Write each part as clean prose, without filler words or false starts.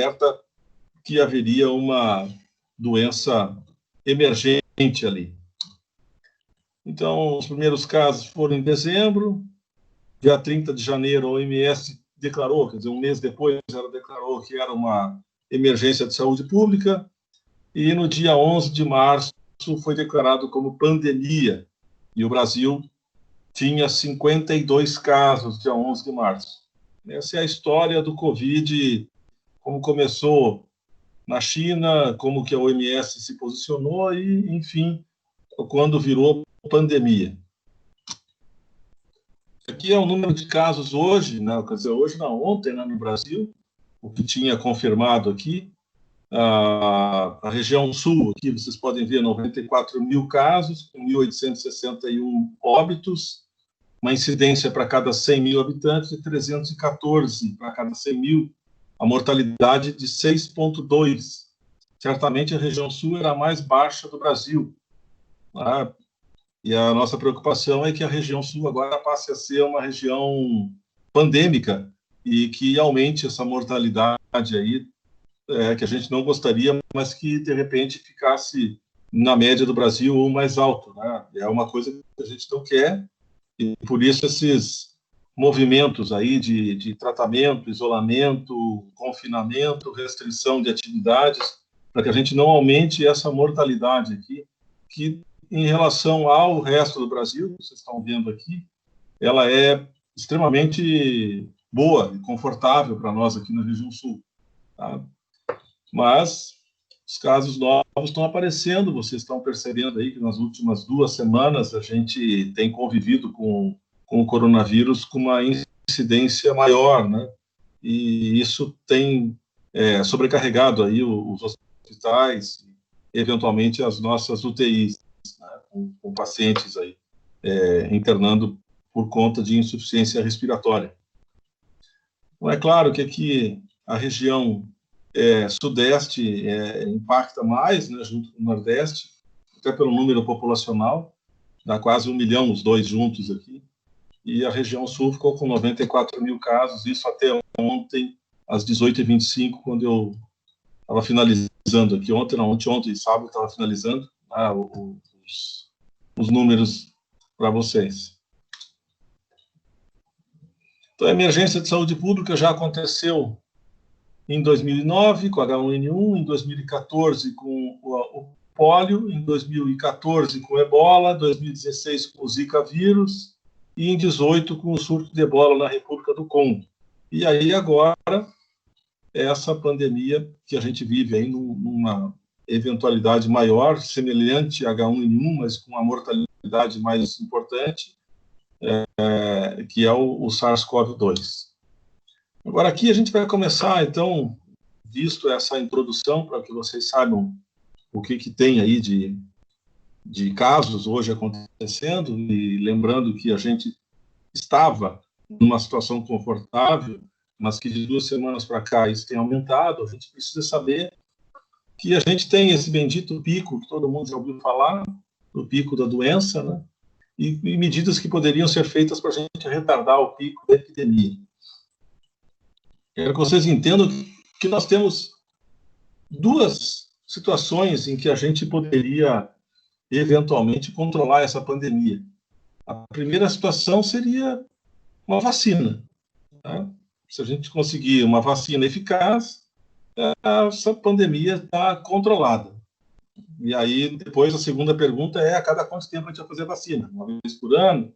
alerta que haveria uma doença emergente ali. Então, os primeiros casos foram em dezembro, dia 30 de janeiro, a OMS declarou, quer dizer, um mês depois, ela declarou que era uma emergência de saúde pública, e no dia 11 de março foi declarado como pandemia, e o Brasil tinha 52 casos, dia 11 de março. Essa é a história do Covid, como começou na China, como que a OMS se posicionou e, enfim, quando virou pandemia. Aqui é o número de casos hoje, né, quer dizer, hoje não, ontem, né, no Brasil, o que tinha confirmado aqui, a região sul, aqui vocês podem ver 94 mil casos, com 1.861 óbitos, uma incidência para cada 100 mil habitantes de 314 para cada 100 mil, a mortalidade de 6,2. Certamente a região sul era a mais baixa do Brasil. Tá? E a nossa preocupação é que a região sul agora passe a ser uma região pandêmica e que aumente essa mortalidade aí, que a gente não gostaria, mas que, de repente, ficasse na média do Brasil ou mais alto. Né? É uma coisa que a gente não quer, e por isso esses movimentos aí de tratamento, isolamento, confinamento, restrição de atividades, para que a gente não aumente essa mortalidade aqui, que em relação ao resto do Brasil, vocês estão vendo aqui, ela é extremamente boa e confortável para nós aqui na região sul. Tá? Mas os casos novos estão aparecendo, vocês estão percebendo aí que nas últimas 2 semanas a gente tem convivido com o coronavírus com uma incidência maior, né? E isso tem sobrecarregado aí os hospitais, eventualmente as nossas UTIs, né? com pacientes aí internando por conta de insuficiência respiratória. Então, é claro que aqui a região sudeste impacta mais, né, junto com o nordeste, até pelo número populacional, dá quase 1 milhão os dois juntos aqui, e a região sul ficou com 94 mil casos, isso até ontem, às 18h25, quando eu estava finalizando aqui, ontem, sábado, estava finalizando os números para vocês. Então, a emergência de saúde pública já aconteceu em 2009, com H1N1, em 2014, com o pólio, em 2014, com o ebola, 2016, com o Zika vírus, e em 2018, com o surto de ebola na República do Congo. E aí, agora, essa pandemia que a gente vive aí numa eventualidade maior, semelhante a H1N1, mas com uma mortalidade mais importante, que é o SARS-CoV-2. Agora, aqui a gente vai começar, então, visto essa introdução, para que vocês saibam o que tem aí de casos hoje acontecendo, e lembrando que a gente estava numa situação confortável, mas que de 2 semanas para cá isso tem aumentado, a gente precisa saber que a gente tem esse bendito pico, que todo mundo já ouviu falar, o pico da doença, né? E medidas que poderiam ser feitas para a gente retardar o pico da epidemia. Quero que vocês entendam que nós temos 2 situações em que a gente poderia, eventualmente, controlar essa pandemia. A primeira situação seria uma vacina. Tá? Se a gente conseguir uma vacina eficaz, essa pandemia está controlada. E aí, depois, a segunda pergunta é a cada quanto tempo a gente vai fazer a vacina? Uma vez por ano?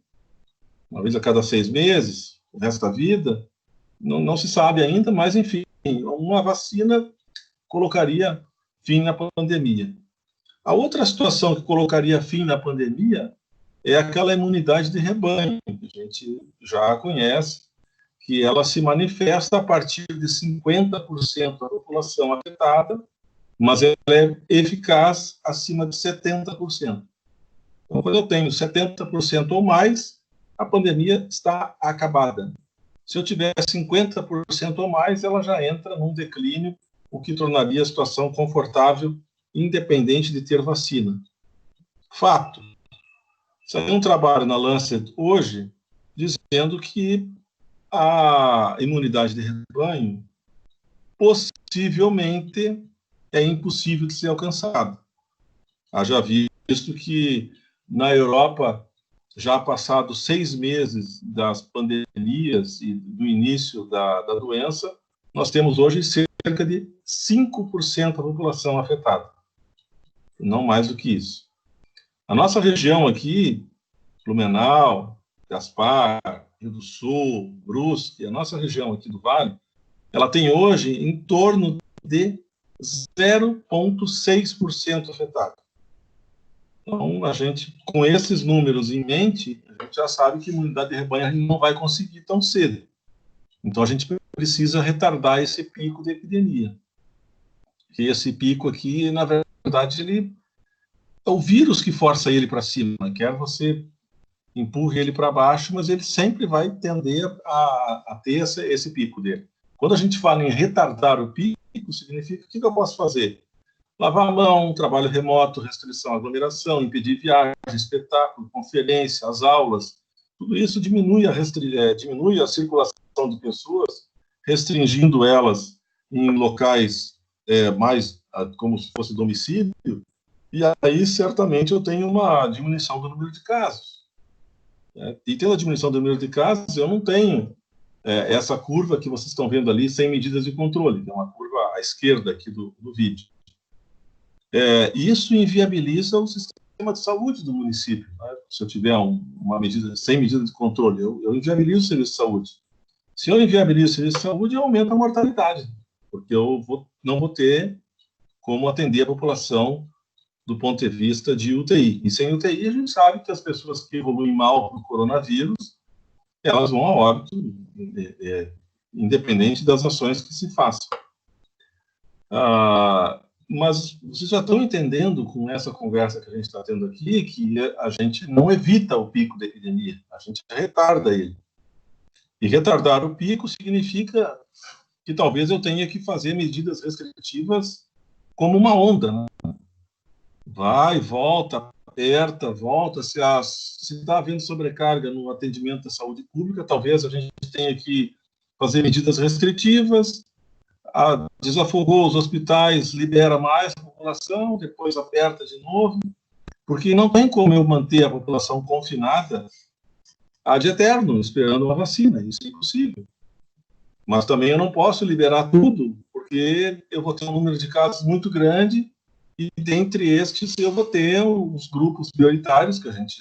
Uma vez a cada 6 meses? O resto da vida? Não se sabe ainda, mas, enfim, uma vacina colocaria fim na pandemia. A outra situação que colocaria fim na pandemia é aquela imunidade de rebanho, que a gente já conhece, que ela se manifesta a partir de 50% da população afetada, mas ela é eficaz acima de 70%. Então, quando eu tenho 70% ou mais, a pandemia está acabada. Se eu tiver 50% ou mais, ela já entra num declínio, o que tornaria a situação confortável, independente de ter vacina. Fato. Saiu um trabalho na Lancet hoje dizendo que a imunidade de rebanho possivelmente é impossível de ser alcançado. Haja visto que na Europa, já passados 6 meses das pandemias e do início da doença, nós temos hoje cerca de 5% da população afetada, não mais do que isso. A nossa região aqui, Blumenau, Gaspar, Rio do Sul, Brusque, a nossa região aqui do Vale, ela tem hoje em torno de 0,6% afetado. Então, a gente, com esses números em mente, a gente já sabe que imunidade de rebanho a gente não vai conseguir tão cedo. Então, a gente precisa retardar esse pico de epidemia. E esse pico aqui, na verdade, ele é o vírus que força ele para cima. Quer você empurre ele para baixo, mas ele sempre vai tender a ter esse pico dele. Quando a gente fala em retardar o pico, significa o que eu posso fazer? Lavar a mão, trabalho remoto, restrição à aglomeração, impedir viagem, espetáculo, conferência, as aulas. Tudo isso diminui a circulação de pessoas, restringindo elas em locais mais como se fosse domicílio, e aí certamente eu tenho uma diminuição do número de casos. E tendo a diminuição do número de casos, eu não tenho essa curva que vocês estão vendo ali sem medidas de controle, é uma curva à esquerda aqui do vídeo. Isso inviabiliza o sistema de saúde do município. Né? Se eu tiver uma medida sem medida de controle, eu inviabilizo o serviço de saúde. Se eu inviabilizo o serviço de saúde, eu aumento a mortalidade, porque eu não vou ter como atender a população do ponto de vista de UTI. E sem UTI, a gente sabe que as pessoas que evoluem mal com o coronavírus, elas vão a óbito, independente das ações que se façam. Mas vocês já estão entendendo com essa conversa que a gente está tendo aqui que a gente não evita o pico da epidemia, a gente retarda ele. E retardar o pico significa que talvez eu tenha que fazer medidas restritivas como uma onda, né? Vai, volta, aperta, volta. Se está havendo sobrecarga no atendimento da saúde pública, talvez a gente tenha que fazer medidas restritivas. Desafogou os hospitais, libera mais a população, depois aperta de novo, porque não tem como eu manter a população confinada ad eterno, esperando uma vacina, isso é impossível. Mas também eu não posso liberar tudo, porque eu vou ter um número de casos muito grande, e dentre estes eu vou ter os grupos prioritários, que a gente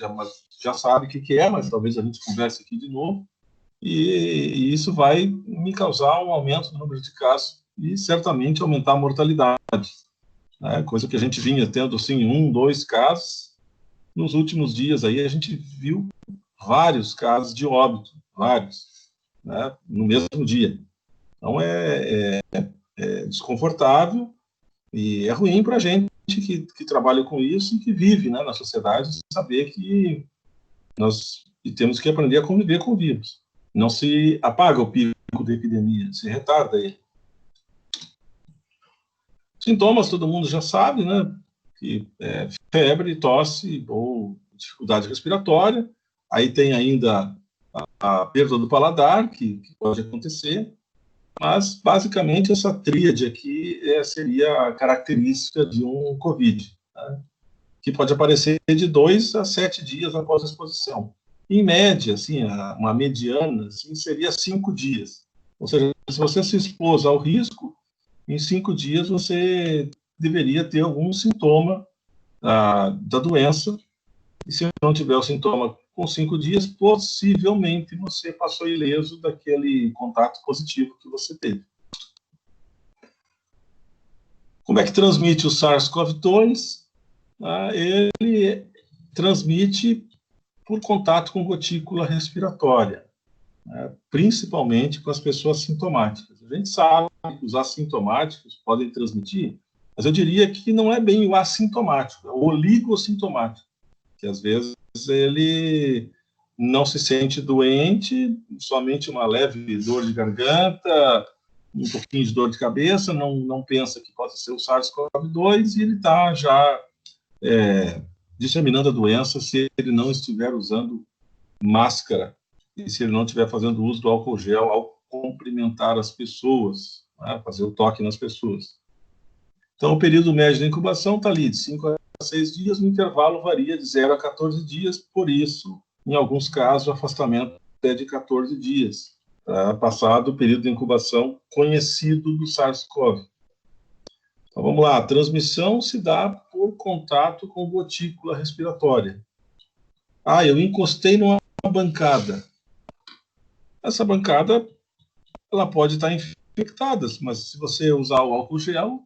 já sabe o que é, mas talvez a gente converse aqui de novo, e isso vai me causar um aumento do número de casos e certamente aumentar a mortalidade, né? Coisa que a gente vinha tendo assim 1, 2 casos. Nos últimos dias aí a gente viu vários casos de óbito, vários, né, no mesmo dia. Então é desconfortável e é ruim para a gente que trabalha com isso e que vive, né, na sociedade, saber que nós temos que aprender a conviver com o vírus. Não se apaga o pico da epidemia, se retarda ele. Sintomas todo mundo já sabe, né? Que febre, tosse ou dificuldade respiratória. Aí tem ainda a perda do paladar, que pode acontecer. Mas, basicamente, essa tríade aqui seria a característica de um COVID, né? Que pode aparecer de 2 a 7 dias após a exposição. Em média, assim, uma mediana assim, seria 5 dias. Ou seja, se você se expôs ao risco, em 5 dias você deveria ter algum sintoma da doença, e se não tiver o sintoma com 5 dias, possivelmente você passou ileso daquele contato positivo que você teve. Como é que transmite o SARS-CoV-2? Ele transmite por contato com gotícula respiratória, né, principalmente com as pessoas sintomáticas. A gente sabe que os assintomáticos podem transmitir, mas eu diria que não é bem o assintomático, é o oligossintomático, que às vezes ele não se sente doente, somente uma leve dor de garganta, um pouquinho de dor de cabeça, não pensa que possa ser o SARS-CoV-2 e ele está já disseminando a doença se ele não estiver usando máscara e se ele não estiver fazendo uso do álcool gel ao cumprimentar as pessoas. né, fazer o toque nas pessoas. Então, o período médio da incubação está ali de 5 a 6 dias, o intervalo varia de 0 a 14 dias, por isso, em alguns casos, o afastamento é de 14 dias, passado o período de incubação conhecido do SARS-CoV. Então, vamos lá, a transmissão se dá por contato com gotícula respiratória. Eu encostei numa bancada. Essa bancada, ela pode estar infectada, mas se você usar o álcool gel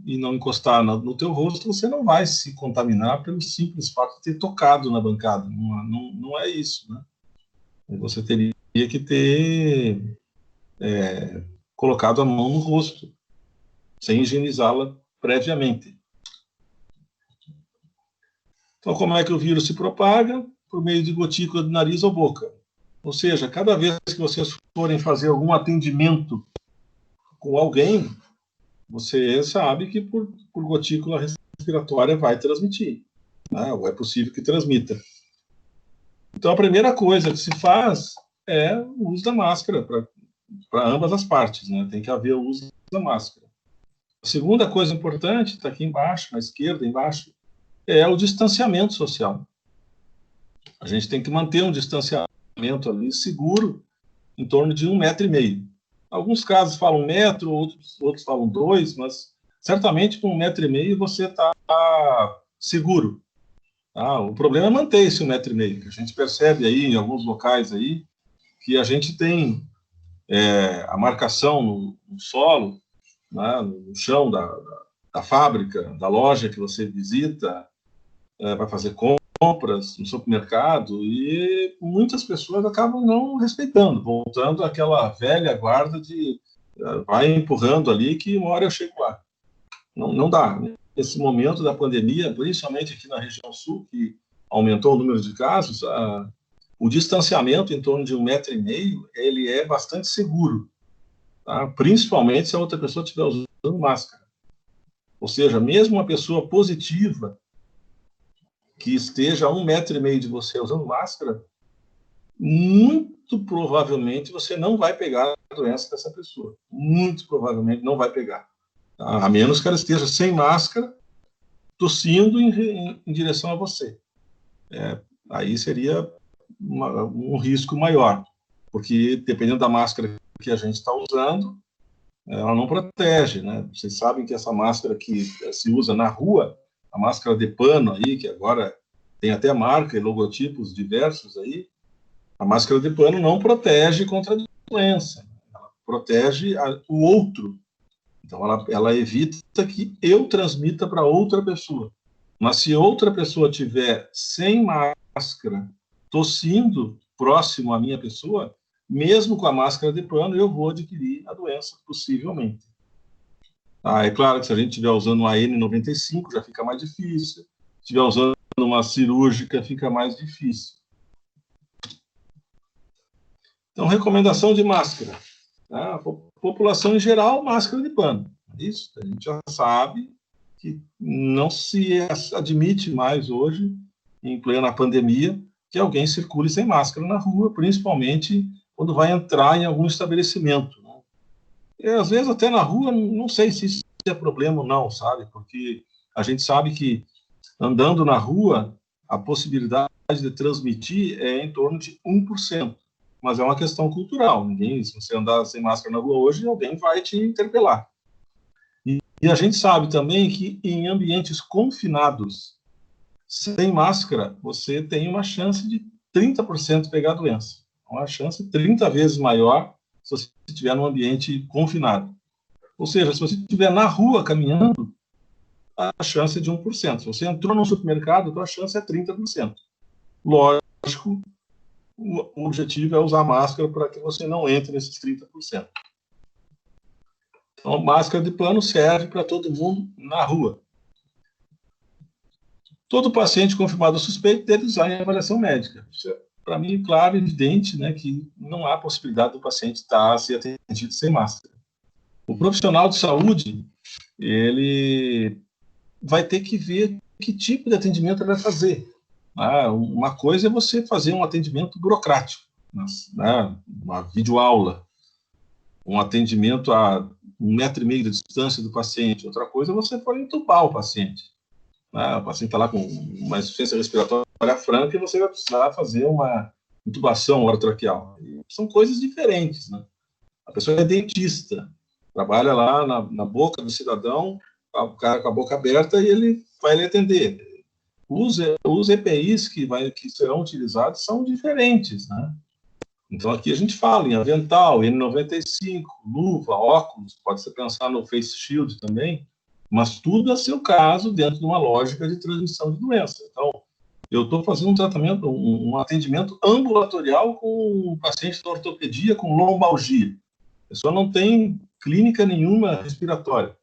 e não encostar no teu rosto, você não vai se contaminar pelo simples fato de ter tocado na bancada. Não é isso, né? Você teria que ter colocado a mão no rosto, sem higienizá-la previamente. Então, como é que o vírus se propaga? Por meio de gotícula de nariz ou boca. Ou seja, cada vez que vocês forem fazer algum atendimento com alguém, você sabe que por gotícula respiratória vai transmitir, né? Ou é possível que transmita. Então, a primeira coisa que se faz é o uso da máscara para ambas as partes, né? Tem que haver o uso da máscara. A segunda coisa importante, está aqui embaixo, na esquerda, embaixo, é o distanciamento social. A gente tem que manter um distanciamento ali seguro, em torno de 1,5 metro. Alguns casos falam 1 metro, outros falam 2, mas certamente com 1,5 metro você está seguro. O problema é manter esse 1,5 metro. A gente percebe aí em alguns locais aí que a gente tem a marcação no solo, né, no chão da fábrica, da loja que você visita, vai fazer compras no supermercado, e muitas pessoas acabam não respeitando, voltando àquela velha guarda de vai empurrando ali que uma hora eu chego lá. Não dá. Nesse momento da pandemia, principalmente aqui na região sul, que aumentou o número de casos, o distanciamento em torno de 1,5 metro, ele é bastante seguro, tá? Principalmente se a outra pessoa estiver usando máscara. Ou seja, mesmo uma pessoa positiva que esteja a 1,5 metro de você usando máscara, muito provavelmente você não vai pegar a doença dessa pessoa. Muito provavelmente não vai pegar. Tá? A menos que ela esteja sem máscara, tossindo em direção a você. Aí seria um risco maior, porque dependendo da máscara que a gente está usando, ela não protege, né? Vocês sabem que essa máscara que se usa na rua, a máscara de pano aí, que agora tem até marca e logotipos diversos aí, a máscara de pano não protege contra a doença, ela protege o outro. Então, ela evita que eu transmita para outra pessoa. Mas se outra pessoa tiver sem máscara, tossindo próximo à minha pessoa, mesmo com a máscara de pano, eu vou adquirir a doença, possivelmente. É claro que se a gente estiver usando uma N95, já fica mais difícil. Se estiver usando uma cirúrgica, fica mais difícil. Então, recomendação de máscara. Tá? População em geral, máscara de pano. Isso, a gente já sabe que não se admite mais hoje, em plena pandemia, que alguém circule sem máscara na rua, principalmente quando vai entrar em algum estabelecimento, né? E, às vezes, até na rua, não sei se isso é problema ou não, sabe? Porque a gente sabe que, andando na rua, a possibilidade de transmitir é em torno de 1%. Mas é uma questão cultural. Se você andar sem máscara na rua hoje, alguém vai te interpelar. E a gente sabe também que em ambientes confinados, sem máscara, você tem uma chance de 30% pegar a doença. Uma chance 30 vezes maior se você estiver num ambiente confinado. Ou seja, se você estiver na rua caminhando, a chance é de 1%. Se você entrou no supermercado, a chance é 30%. Lógico, o objetivo é usar máscara para que você não entre nesses 30%. Então, máscara de pano serve para todo mundo na rua. Todo paciente confirmado suspeito deve usar em avaliação médica. Isso é, para mim, claro e evidente, né, que não há possibilidade do paciente ser atendido sem máscara. O profissional de saúde, ele vai ter que ver que tipo de atendimento ele vai fazer. Uma coisa é você fazer um atendimento burocrático, né, uma videoaula, um atendimento metro e meio de distância do paciente. Outra coisa é você for entubar o paciente. Né? O paciente está lá com uma insuficiência respiratória franca e você vai precisar fazer uma intubação orotraqueal. São coisas diferentes, né? A pessoa é dentista, trabalha lá na boca do cidadão, o cara com a boca aberta, e ele vai lhe atender. Os EPIs que serão utilizados são diferentes, né? Então, aqui a gente fala em avental, N95, luva, óculos, pode ser pensar no face shield também, mas tudo a seu caso dentro de uma lógica de transmissão de doença. Então, eu estou fazendo um tratamento, um atendimento ambulatorial com um paciente de ortopedia com lombalgia. A pessoa não tem clínica nenhuma respiratória.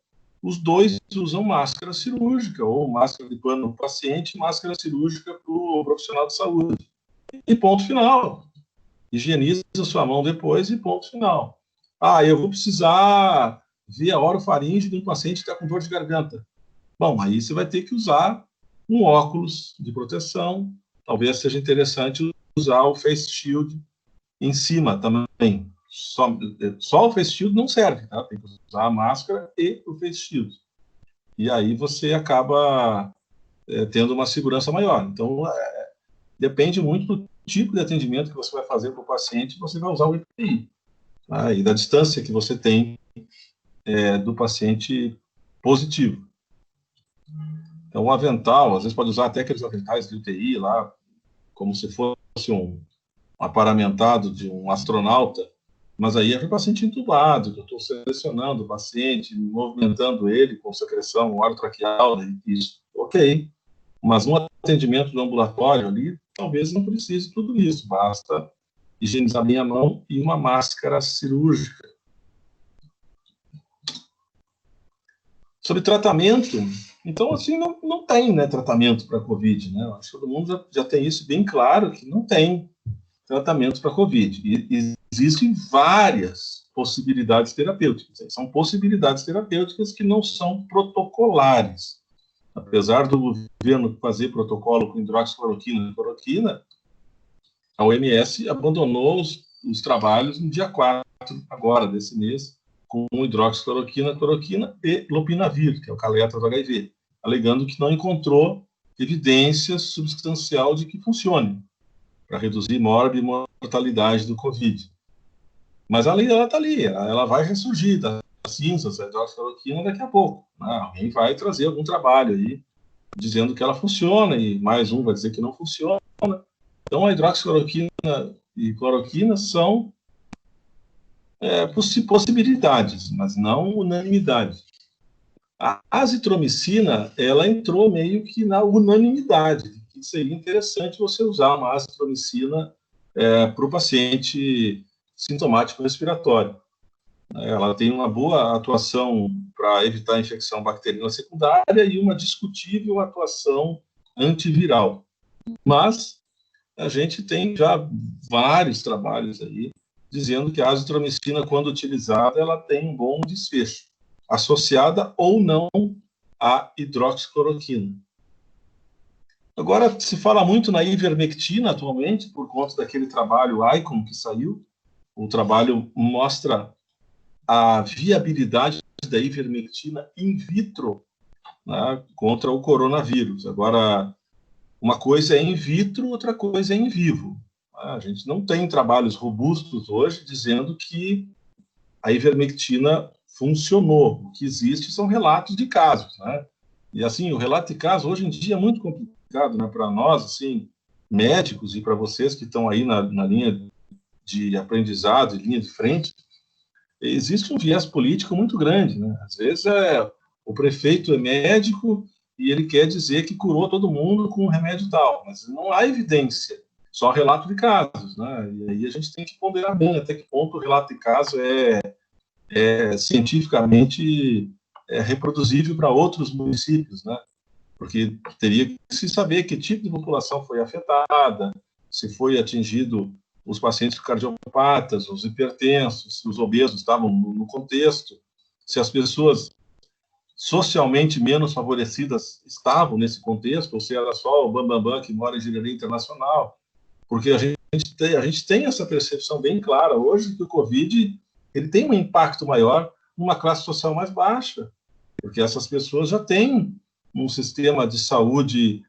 Os dois usam máscara cirúrgica, ou máscara de pano no paciente, máscara cirúrgica para o profissional de saúde. E ponto final. Higieniza sua mão depois e ponto final. Eu vou precisar ver a orofaringe de um paciente que está com dor de garganta. Bom, aí você vai ter que usar um óculos de proteção. Talvez seja interessante usar o face shield em cima também. Só o face shield não serve, tá? Tem que usar a máscara e o face shield. E aí você acaba tendo uma segurança maior. Então, depende muito do tipo de atendimento que você vai fazer para o paciente, você vai usar o EPI. Tá? E da distância que você tem do paciente positivo. Então, o avental, às vezes pode usar até aqueles aventais de UTI lá, como se fosse um aparamentado de um astronauta, mas aí é para o paciente entubado, que eu estou selecionando o paciente, movimentando ele com secreção orotraqueal, isso, ok. Mas um atendimento do ambulatório ali, talvez não precise tudo isso, basta higienizar bem a mão e uma máscara cirúrgica. Sobre tratamento, então, assim, não tem, né, tratamento para a COVID, né? Acho que todo mundo já tem isso bem claro, que não tem tratamento para a COVID. E existem várias possibilidades terapêuticas. São possibilidades terapêuticas que não são protocolares. Apesar do governo fazer protocolo com hidroxicloroquina e cloroquina, a OMS abandonou os trabalhos no dia 4, agora, desse mês, com hidroxicloroquina, cloroquina e lopinavir, que é o caletra do HIV, alegando que não encontrou evidência substancial de que funcione para reduzir morte e mortalidade do Covid. Mas ela está ali, ela vai ressurgir das cinzas da hidroxicloroquina daqui a pouco. Né? Alguém vai trazer algum trabalho aí dizendo que ela funciona e mais um vai dizer que não funciona. Então, a hidroxicloroquina e cloroquina são possibilidades, mas não unanimidade. A azitromicina, ela entrou meio que na unanimidade, que seria interessante você usar uma azitromicina para o paciente sintomático respiratório. Ela tem uma boa atuação para evitar a infecção bacteriana secundária e uma discutível atuação antiviral. Mas a gente tem já vários trabalhos aí dizendo que a azitromicina, quando utilizada, ela tem um bom desfecho, associada ou não à hidroxicloroquina. Agora, se fala muito na ivermectina atualmente, por conta daquele trabalho ICON que saiu. O trabalho mostra a viabilidade da ivermectina in vitro, né, contra o coronavírus. Agora, uma coisa é in vitro, outra coisa é in vivo. A gente não tem trabalhos robustos hoje dizendo que a ivermectina funcionou. O que existe são relatos de casos, né? E assim, o relato de caso hoje em dia é muito complicado, né, para nós, assim, médicos, e para vocês que estão aí na linha de aprendizado, linha de frente. Existe um viés político muito grande, né? Às vezes o prefeito é médico e ele quer dizer que curou todo mundo com um remédio tal, mas não há evidência, só relato de casos, né? E aí a gente tem que ponderar bem até que ponto o relato de caso é cientificamente reproduzível para outros municípios, né? Porque teria que se saber que tipo de população foi afetada, se foi atingido os pacientes cardiopatas, os hipertensos, os obesos estavam no contexto, se as pessoas socialmente menos favorecidas estavam nesse contexto, ou se era só o bambambam que mora em Jurerê Internacional, porque a gente tem essa percepção bem clara hoje que o Covid ele tem um impacto maior numa classe social mais baixa, porque essas pessoas já têm um sistema de saúde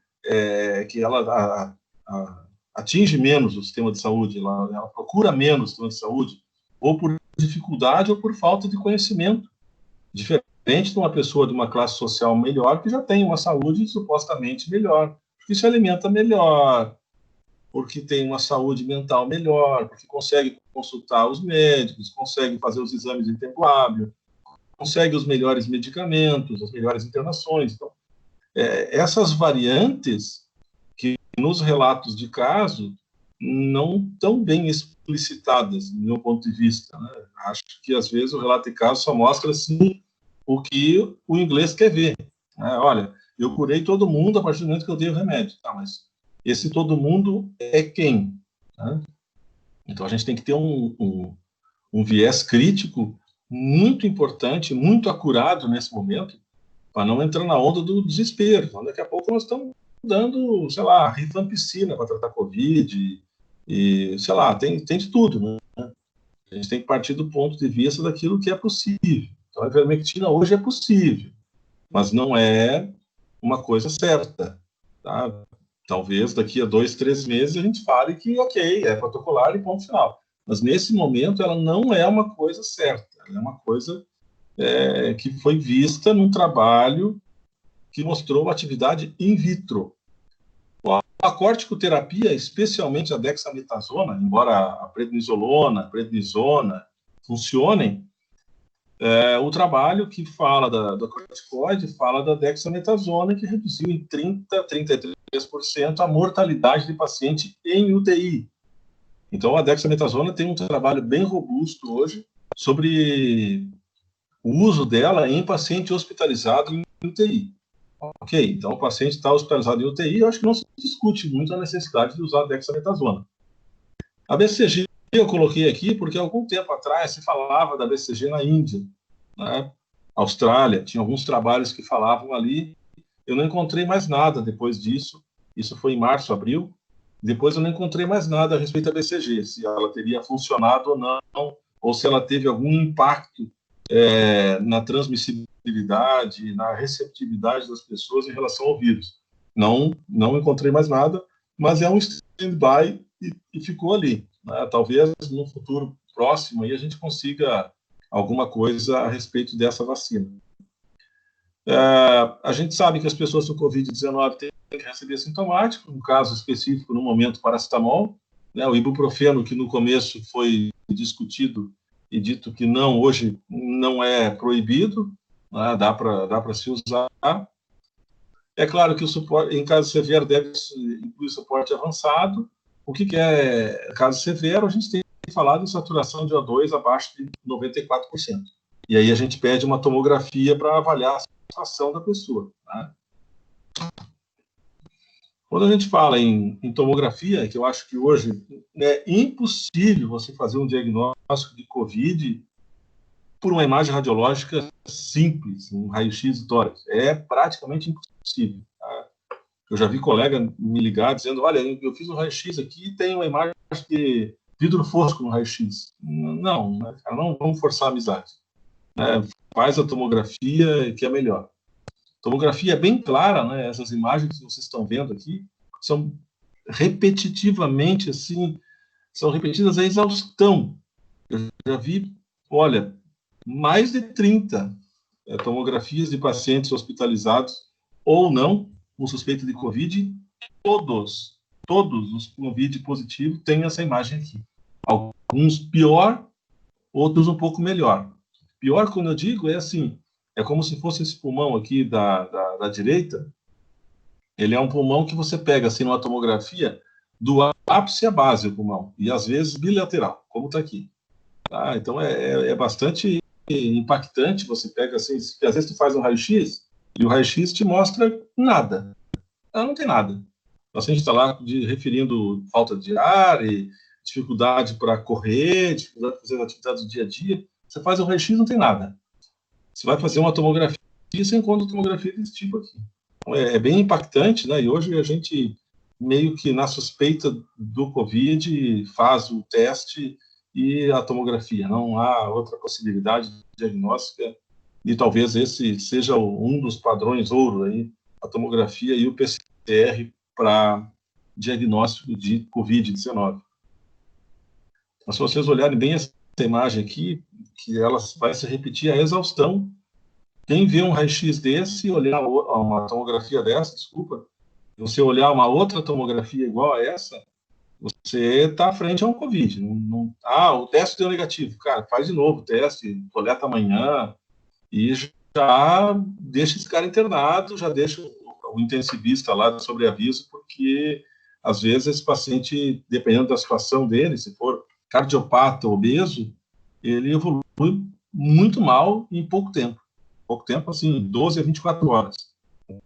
que ela atinge menos o sistema de saúde, ela procura menos o sistema de saúde, ou por dificuldade ou por falta de conhecimento, diferente de uma pessoa de uma classe social melhor que já tem uma saúde supostamente melhor, porque se alimenta melhor, porque tem uma saúde mental melhor, porque consegue consultar os médicos, consegue fazer os exames em tempo hábil, consegue os melhores medicamentos, as melhores internações. Então, essas variantes que nos relatos de caso não estão bem explicitadas, do meu ponto de vista, né? Acho que, às vezes, o relato de caso só mostra, assim, o que o inglês quer ver, né? Olha, eu curei todo mundo a partir do momento que eu dei o remédio. Tá, mas esse todo mundo é quem? Né? Então, a gente tem que ter um viés crítico muito importante, muito acurado nesse momento, para não entrar na onda do desespero. Então, daqui a pouco nós estamos dando, sei lá, rifampicina para tratar Covid, e, sei lá, tem de tudo, né? A gente tem que partir do ponto de vista daquilo que é possível. Então, a ivermectina hoje é possível, mas não é uma coisa certa, tá? Talvez daqui a 2, 3 meses a gente fale que, ok, é protocolar e ponto final. Mas, nesse momento, ela não é uma coisa certa. Ela é uma coisa que foi vista num trabalho que mostrou atividade in vitro. A corticoterapia, especialmente a dexametasona, embora a prednisolona, a prednisona funcionem, o trabalho que fala da corticoide fala da dexametasona, que reduziu em 33% a mortalidade de paciente em UTI. Então, a dexametasona tem um trabalho bem robusto hoje sobre o uso dela em paciente hospitalizado em UTI. Ok, então o paciente está hospitalizado em UTI, eu acho que não se discute muito a necessidade de usar a dexametasona. A BCG eu coloquei aqui porque algum tempo atrás se falava da BCG na Índia, né? Austrália, tinha alguns trabalhos que falavam ali. Eu não encontrei mais nada depois disso, isso foi em março, abril. Depois eu não encontrei mais nada a respeito da BCG, se ela teria funcionado ou não, ou se ela teve algum impacto na transmissibilidade, na receptividade das pessoas em relação ao vírus. Não encontrei mais nada, mas é um stand-by e ficou ali, né? Talvez no futuro próximo aí a gente consiga alguma coisa a respeito dessa vacina. A gente sabe que as pessoas com Covid-19 têm que receber sintomático, no caso específico, no momento, paracetamol, né? O ibuprofeno, que no começo foi discutido e dito que não, hoje não é proibido, né? Dá para se usar. É claro que o suporte, em caso severo, deve incluir suporte avançado. O que é caso severo? A gente tem falado em saturação de O2 abaixo de 94%. E aí a gente pede uma tomografia para avaliar a situação da pessoa, né? Quando a gente fala em tomografia, que eu acho que hoje é impossível você fazer um diagnóstico de COVID por uma imagem radiológica simples, um raio-x de tórax. É praticamente impossível. Tá? Eu já vi colega me ligar dizendo, olha, eu fiz um raio-x aqui e tem uma imagem de vidro fosco no raio-x. Não, né, cara, não vamos forçar a amizade. Faz a tomografia, que é melhor. A tomografia é bem clara, né? Essas imagens que vocês estão vendo aqui são repetitivamente, assim, são repetidas a exaustão. Eu já vi, olha, mais de 30 tomografias de pacientes hospitalizados ou não com suspeita de Covid, todos os Covid positivos têm essa imagem aqui. Alguns pior, outros um pouco melhor. Pior, quando eu digo, é assim, é como se fosse esse pulmão aqui da direita. Ele é um pulmão que você pega assim numa tomografia do ápice à base do pulmão, e às vezes bilateral, como está aqui. Tá? Então é bastante impactante. Você pega assim, às vezes tu faz um raio-x e o raio-x te mostra nada. Não tem nada. O paciente está lá referindo falta de ar e dificuldade para correr, dificuldade para fazer as atividades do dia a dia. Você faz o raio-x, não tem nada. Você vai fazer uma tomografia, você encontra uma tomografia desse tipo aqui. Então, é bem impactante, né? E hoje a gente, meio que na suspeita do Covid, faz o teste e a tomografia. Não há outra possibilidade diagnóstica, e talvez esse seja um dos padrões ouro aí, a tomografia e o PCR para diagnóstico de Covid-19. Mas se vocês olharem bem essa imagem aqui, que ela vai se repetir a exaustão. Quem vê um raio-x desse e olhar uma tomografia dessa, desculpa, você olhar uma outra tomografia igual a essa, você está à frente a um Covid. O teste deu negativo. Cara, faz de novo o teste, coleta amanhã e já deixa esse cara internado, já deixa o intensivista lá de sobreaviso, porque às vezes esse paciente, dependendo da situação dele, se for cardiopata, obeso, ele evolui muito mal em pouco tempo. Pouco tempo, assim, 12 a 24 horas.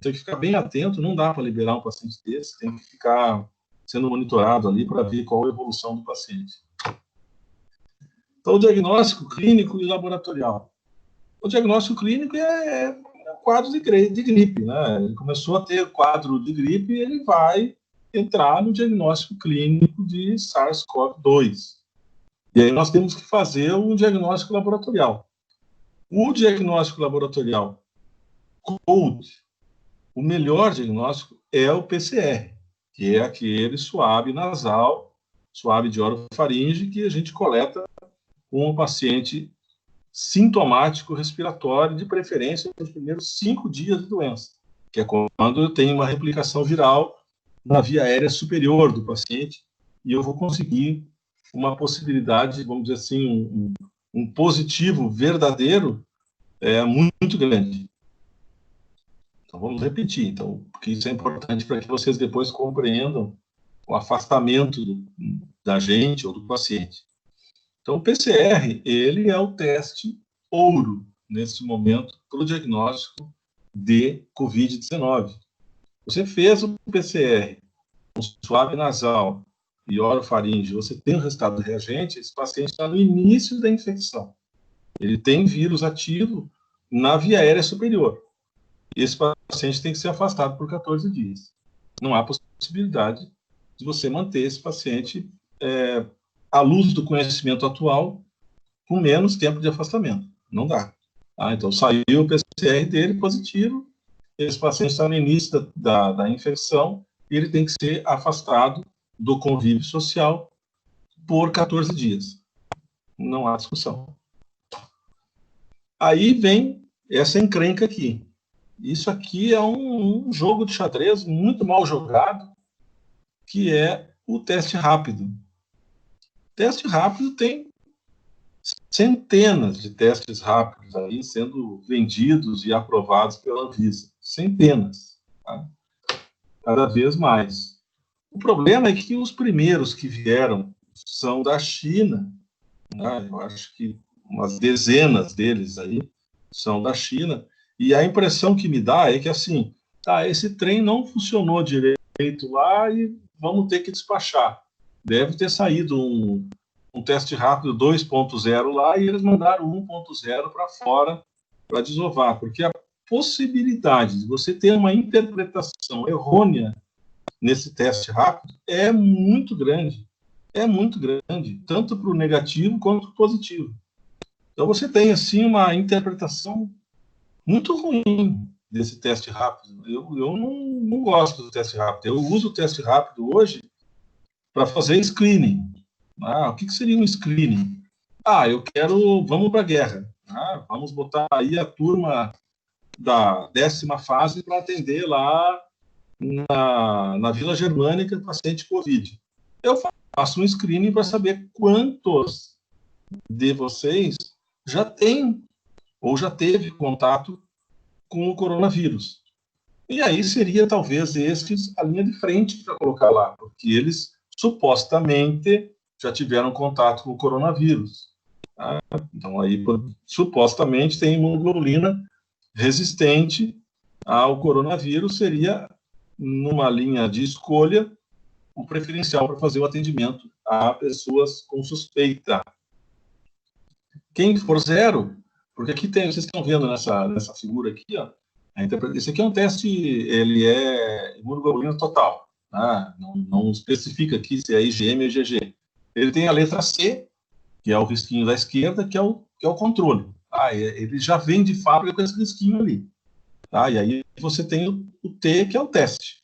Tem que ficar bem atento, não dá para liberar um paciente desse, tem que ficar sendo monitorado ali para ver qual a evolução do paciente. Então, o diagnóstico clínico e laboratorial. O diagnóstico clínico é quadro de gripe, né? Ele começou a ter quadro de gripe e ele vai entrar no diagnóstico clínico de SARS-CoV-2. E aí nós temos que fazer um diagnóstico laboratorial. O diagnóstico laboratorial cold, o melhor diagnóstico é o PCR, que é aquele suave nasal, suave de orofaringe, que a gente coleta com o paciente sintomático respiratório, de preferência nos primeiros 5 dias de doença, que é quando eu tenho uma replicação viral na via aérea superior do paciente e eu vou conseguir uma possibilidade, vamos dizer assim, um positivo verdadeiro muito grande. Então, vamos repetir, porque isso é importante para que vocês depois compreendam o afastamento da gente ou do paciente. Então, o PCR, ele é o teste ouro, nesse momento, para o diagnóstico de Covid-19. Você fez o PCR, um suave nasal e orofaringe, você tem o resultado do reagente, esse paciente está no início da infecção. Ele tem vírus ativo na via aérea superior. Esse paciente tem que ser afastado por 14 dias. Não há possibilidade de você manter esse paciente, à luz do conhecimento atual, com menos tempo de afastamento. Não dá. Então, saiu o PCR dele positivo, esse paciente está no início da infecção, e ele tem que ser afastado do convívio social por 14 dias. Não há discussão. Aí vem essa encrenca aqui. Isso aqui é um jogo de xadrez muito mal jogado, que é o teste rápido. O teste rápido tem centenas de testes rápidos aí sendo vendidos e aprovados pela Anvisa. Centenas. Tá? Cada vez mais. O problema é que os primeiros que vieram são da China. Né? Eu acho que umas dezenas deles aí são da China. E a impressão que me dá é que, assim, esse trem não funcionou direito lá e vamos ter que despachar. Deve ter saído um teste rápido 2.0 lá e eles mandaram 1.0 para fora para desovar, porque a possibilidade de você ter uma interpretação errônea nesse teste rápido é muito grande, tanto para o negativo quanto para o positivo. Então você tem, assim, uma interpretação muito ruim desse teste rápido. Eu não gosto do teste rápido. Eu uso o teste rápido hoje para fazer screening. O que seria um screening? Vamos para a guerra. Vamos botar aí a turma da 10ª fase para atender lá na Vila Germânica paciente Covid. Eu faço um screening para saber quantos de vocês já têm ou já teve contato com o coronavírus. E aí seria, talvez, estes a linha de frente para colocar lá, porque eles supostamente já tiveram contato com o coronavírus. Tá? Então, aí, supostamente, tem imunoglobulina resistente ao coronavírus, seria, numa linha de escolha, o preferencial para fazer o atendimento a pessoas com suspeita. Quem for zero, porque aqui tem, vocês estão vendo nessa figura aqui, ó, esse aqui é um teste, ele é imunoglobulina total, tá? Não especifica aqui se é IgM ou IgG. Ele tem a letra C, que é o risquinho da esquerda, que é o controle. Ele já vem de fábrica com esse risquinho ali. Tá? E aí você tem o T, que é o teste.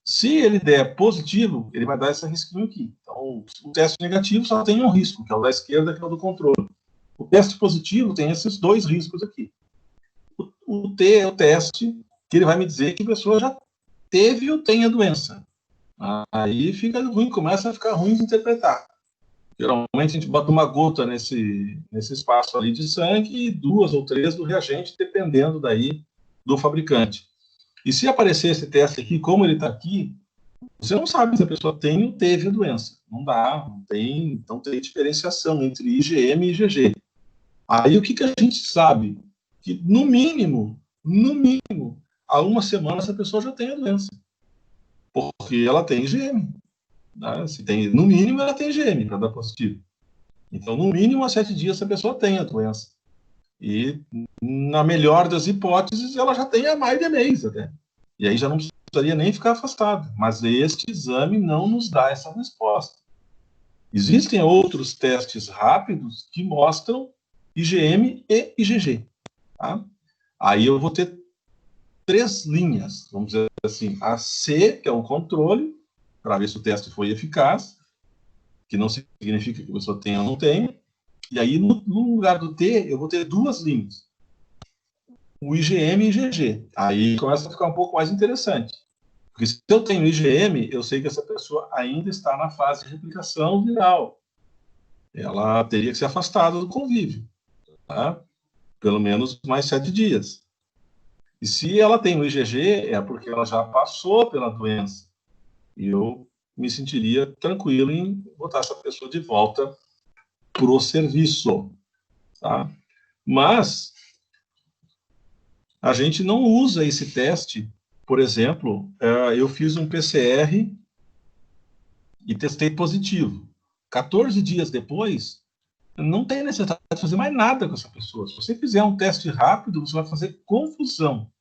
Se ele der positivo, ele vai dar esse risquinho aqui. Então, o teste negativo só tem um risco, que é o da esquerda, que é o do controle. O teste positivo tem esses dois riscos aqui. O T é o teste que ele vai me dizer que a pessoa já teve ou tem a doença. Aí fica ruim, começa a ficar ruim de interpretar. Geralmente a gente bota uma gota nesse espaço ali de sangue e 2 ou 3 do reagente, dependendo daí do fabricante. E se aparecer esse teste aqui, como ele está aqui, você não sabe se a pessoa tem ou teve a doença. Não dá, não tem diferenciação entre IgM e IgG. Aí o que a gente sabe? Que no mínimo, há uma semana essa pessoa já tem a doença. Porque ela tem IgM. Né? Se tem, no mínimo ela tem IgM para dar positivo. Então, no mínimo, há 7 dias essa pessoa tem a doença. E, na melhor das hipóteses, ela já tem há mais de mês até. E aí já não precisaria nem ficar afastada. Mas este exame não nos dá essa resposta. Existem outros testes rápidos que mostram IgM e IgG. Tá? Aí eu vou ter 3 linhas, vamos dizer assim. A C, que é o controle, para ver se o teste foi eficaz, que não significa que a pessoa tenha ou não tenha. E aí, no lugar do T, eu vou ter 2 linhas. O IgM e IgG. Aí começa a ficar um pouco mais interessante. Porque se eu tenho IgM, eu sei que essa pessoa ainda está na fase de replicação viral. Ela teria que ser afastada do convívio. Tá? Pelo menos mais 7 dias. E se ela tem o IgG, é porque ela já passou pela doença. E eu me sentiria tranquilo em botar essa pessoa de volta para o serviço. Tá? Mas a gente não usa esse teste. Por exemplo, eu fiz um PCR e testei positivo. 14 dias depois, não tem necessidade de fazer mais nada com essa pessoa. Se você fizer um teste rápido, você vai fazer confusão.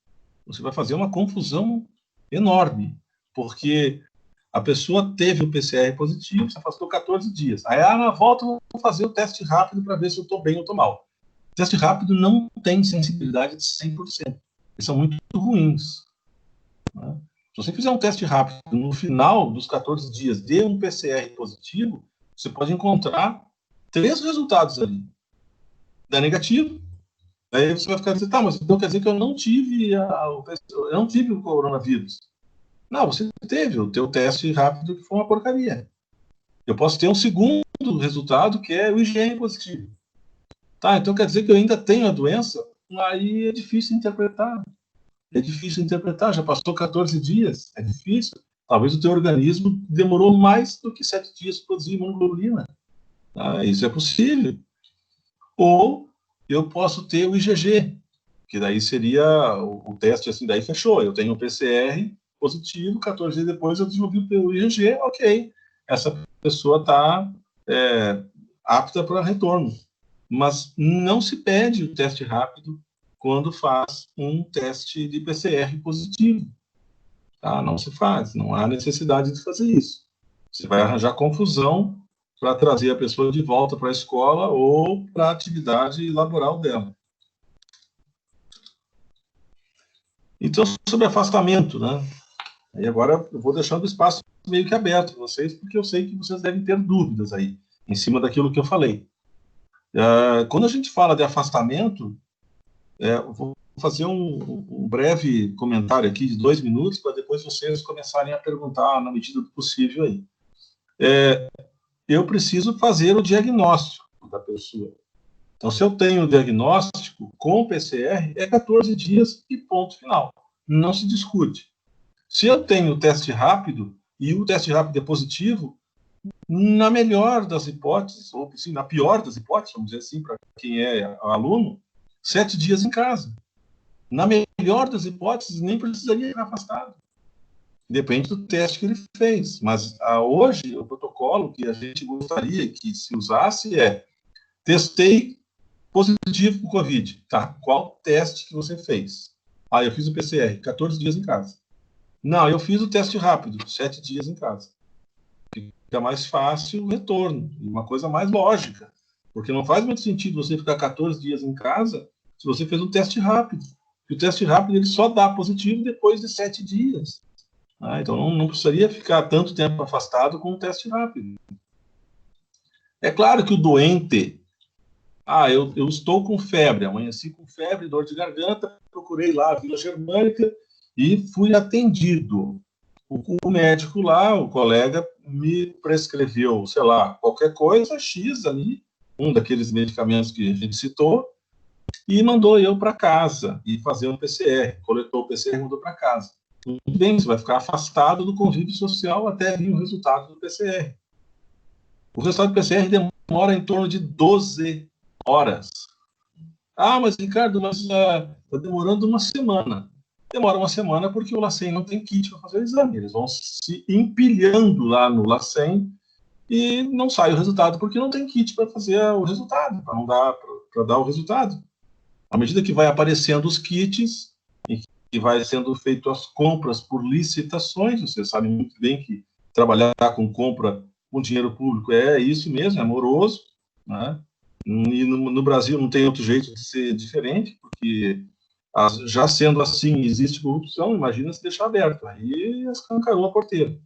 Você vai fazer uma confusão enorme, porque a pessoa teve o PCR positivo, se afastou 14 dias. Aí, na volta, eu vou fazer o teste rápido para ver se eu estou bem ou estou mal. O teste rápido não tem sensibilidade de 100%. Eles são muito ruins. Né? Se você fizer um teste rápido no final dos 14 dias, dê um PCR positivo, você pode encontrar 3 resultados ali. Dá negativo, aí você vai ficar dizendo, tá, mas então quer dizer que eu não tive o coronavírus. Não, você teve o teu teste rápido que foi uma porcaria. Eu posso ter um segundo resultado que é o IgM positivo. Tá, então quer dizer que eu ainda tenho a doença? Aí é difícil interpretar. Já passou 14 dias, é difícil. Talvez o teu organismo demorou mais do que 7 dias para produzir imunoglobulina. Tá? Isso é possível. Ou eu posso ter o IgG, que daí seria o teste assim, daí fechou. Eu tenho o PCR positivo, 14 dias depois eu desenvolvi o IgG, ok. Essa pessoa está apta para retorno. Mas não se pede o teste rápido quando faz um teste de PCR positivo. Tá? Não se faz, não há necessidade de fazer isso. Você vai arranjar confusão para trazer a pessoa de volta para a escola ou para a atividade laboral dela. Então, sobre afastamento, né? E agora eu vou deixando o espaço meio que aberto para vocês, porque eu sei que vocês devem ter dúvidas aí, em cima daquilo que eu falei. Quando a gente fala de afastamento, eu vou fazer um breve comentário aqui de 2 minutos, para depois vocês começarem a perguntar na medida do possível aí. Eu preciso fazer o diagnóstico da pessoa. Então, se eu tenho o diagnóstico com o PCR, é 14 dias e ponto final. Não se discute. Se eu tenho o teste rápido e o teste rápido é positivo, na melhor das hipóteses, ou sim, na pior das hipóteses, vamos dizer assim, para quem é aluno, 7 dias em casa. Na melhor das hipóteses, nem precisaria ficar afastado. Depende do teste que ele fez. Mas hoje, o protocolo que a gente gostaria que se usasse é: testei positivo com Covid. Tá, qual teste que você fez? Eu fiz o PCR, 14 dias em casa. Não, eu fiz o teste rápido, 7 dias em casa. Fica mais fácil o retorno, uma coisa mais lógica. Porque não faz muito sentido você ficar 14 dias em casa se você fez um teste rápido. E o teste rápido ele só dá positivo depois de 7 dias. Então não precisaria ficar tanto tempo afastado com um teste rápido. É claro que o doente, eu estou com febre, amanheci com febre, dor de garganta, procurei lá a Vila Germânica e fui atendido. O médico lá, o colega, me prescreveu, sei lá, qualquer coisa, X ali, um daqueles medicamentos que a gente citou, e mandou eu para casa e fazer um PCR. Coletou o PCR e mandou para casa. Tudo bem, você vai ficar afastado do convívio social até vir o resultado do PCR. O resultado do PCR demora em torno de 12 horas. Mas Ricardo, está demorando uma semana. Demora uma semana porque o LACEN não tem kit para fazer o exame. Eles vão se empilhando lá no LACEN e não sai o resultado porque não tem kit para fazer o resultado, para dar o resultado. À medida que vai aparecendo os kits e que vai sendo feito as compras por licitações, você sabe muito bem que trabalhar com compra com dinheiro público é isso mesmo, é moroso, né? E no Brasil não tem outro jeito de ser diferente, porque já sendo assim, existe corrupção, imagina se deixar aberto, aí escancarou a porteira.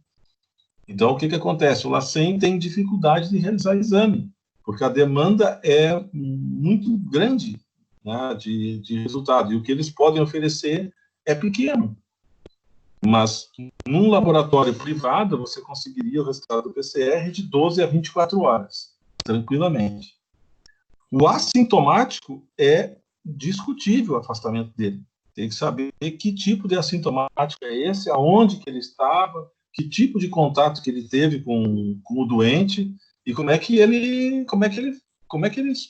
Então, o que acontece? O LACEN tem dificuldade de realizar exame, porque a demanda é muito grande, né, de resultado, e o que eles podem oferecer é pequeno. Mas, num laboratório privado, você conseguiria o resultado do PCR de 12 a 24 horas, tranquilamente. O assintomático é discutível o afastamento dele. Tem que saber que tipo de assintomático é esse, aonde que ele estava, que tipo de contato que ele teve com o doente e como é que ele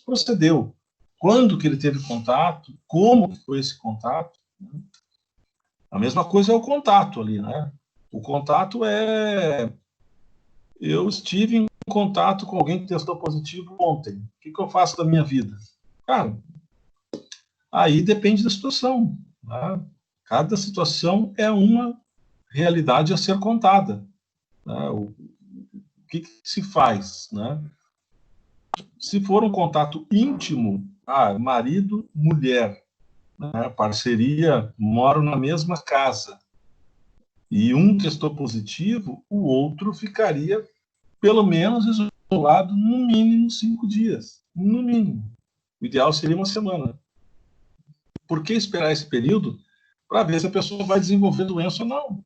procedeu, quando que ele teve contato, como que foi esse contato. A mesma coisa é o contato ali, né? O contato eu estive em contato com alguém que testou positivo ontem. O que eu faço da minha vida? Cara, aí depende da situação. Né? Cada situação é uma realidade a ser contada. Né? O que se faz? Né? Se for um contato íntimo, marido, mulher, né? Parceria, moram na mesma casa, e um testou positivo, o outro ficaria pelo menos isolado no mínimo 5 dias. No mínimo. O ideal seria uma semana. Por que esperar esse período para ver se a pessoa vai desenvolver doença ou não?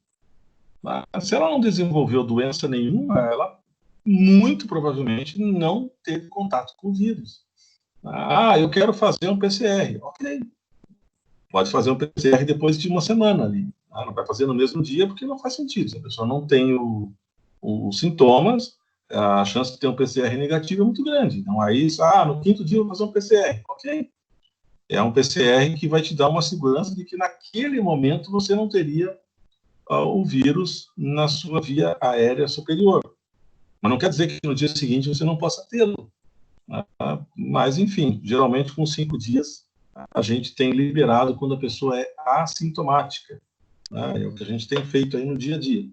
Mas, se ela não desenvolveu doença nenhuma, ela muito provavelmente não teve contato com o vírus. Eu quero fazer um PCR. Ok. Pode fazer um PCR depois de uma semana ali. Não vai fazer no mesmo dia porque não faz sentido. Se a pessoa não tem os sintomas, a chance de ter um PCR negativo é muito grande. Então, aí, no quinto dia eu vou fazer um PCR. Ok. É um PCR que vai te dar uma segurança de que naquele momento você não teria o vírus na sua via aérea superior. Mas não quer dizer que no dia seguinte você não possa tê-lo. Mas, enfim, geralmente com 5 dias a gente tem liberado quando a pessoa é assintomática. É o que a gente tem feito aí no dia a dia.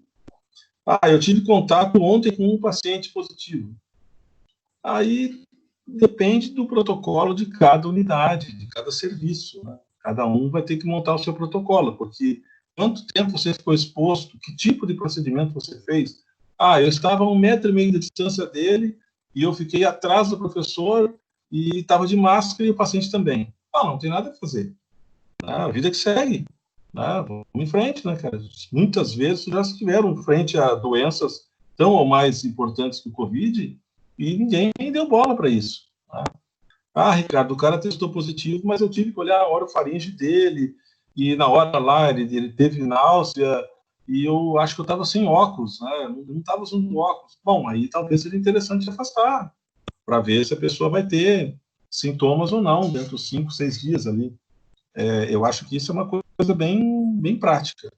Eu tive contato ontem com um paciente positivo. Aí depende do protocolo de cada unidade, de cada serviço. Né? Cada um vai ter que montar o seu protocolo, porque quanto tempo você ficou exposto, que tipo de procedimento você fez. Eu estava a 1,5 metro de distância dele e eu fiquei atrás do professor e estava de máscara e o paciente também. Não tem nada a fazer. A vida que segue. Vamos em frente, né, cara? Muitas vezes já estiveram em frente a doenças tão ou mais importantes que o Covid e ninguém deu bola para isso. Ricardo, o cara testou positivo, mas eu tive que olhar a orofaringe dele e na hora lá ele teve náusea e eu acho que eu estava sem óculos, né? Não estava usando óculos. Bom, aí talvez seja interessante afastar para ver se a pessoa vai ter sintomas ou não dentro dos 5, 6 dias ali. Eu acho que isso é uma coisa bem prática.